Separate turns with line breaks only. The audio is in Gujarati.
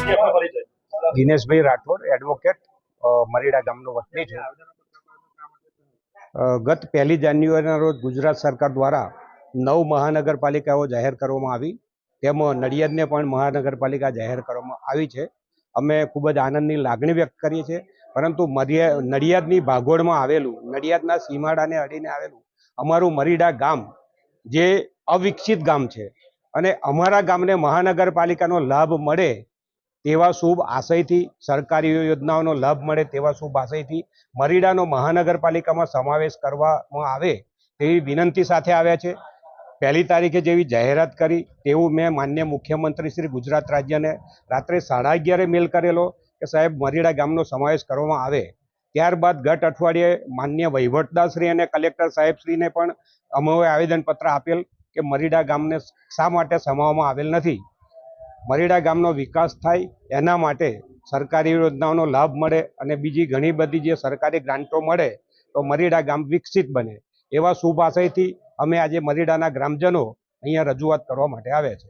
દિનેશભાઈ રાઠોડ, એડવોકેટ, મરીડા ગામનો વતની છું. ગત 1 જાન્યુઆરીના રોજ ગુજરાત સરકાર દ્વારા 9 મહાનગરપાલિકાઓ જાહેર કરવામાં આવી, તેમાં નડિયાદને પણ મહાનગરપાલિકા જાહેર કરવામાં આવી છે. અમે ખૂબ જ આનંદની લાગણી વ્યક્ત કરીએ છીએ. પરંતુ નડિયાદની ભાગોળમાં આવેલું, નડિયાદના સીમાડાને અડીને આવેલું અમારું મરીડા ગામ જે અવિકસિત ગામ છે અને અમારા ગામને મહાનગરપાલિકાનો લાભ મળે તેવા શુભ આશયથી, સરકારી યોજનાઓનો લાભ મળે તેવા શુભ આશયથી મરીડાનો મહાનગરપાલિકામાં સમાવેશ કરવામાં આવે તેવી વિનંતી સાથે આવ્યા છે. 1 તારીખે જેવી જાહેરાત કરી તેવું મેં માન્ય મુખ્યમંત્રી શ્રી ગુજરાત રાજ્યને રાત્રે 11:30 મેલ કરેલો કે સાહેબ મરીડા ગામનો સમાવેશ કરવામાં આવે. ત્યારબાદ ગત અઠવાડિયે માન્ય વહીવટદારશ્રી અને કલેક્ટર સાહેબશ્રીને પણ અમે આવેદનપત્ર આપેલ કે મરીડા ગામને શા માટે સમાવવામાં આવેલ નથી. મરીડા ગામનો વિકાસ થાય એના માટે સરકારી યોજનાઓનો લાભ મળે અને બીજી ઘણી બધી જે સરકારી ગ્રાન્ટો મળે તો મરીડા ગામ વિકસિત બને એવા શુભ આશયથી અમે આજે મરીડાના ગ્રામજનો અહીંયા રજૂઆત કરવા માટે આવ્યા છે.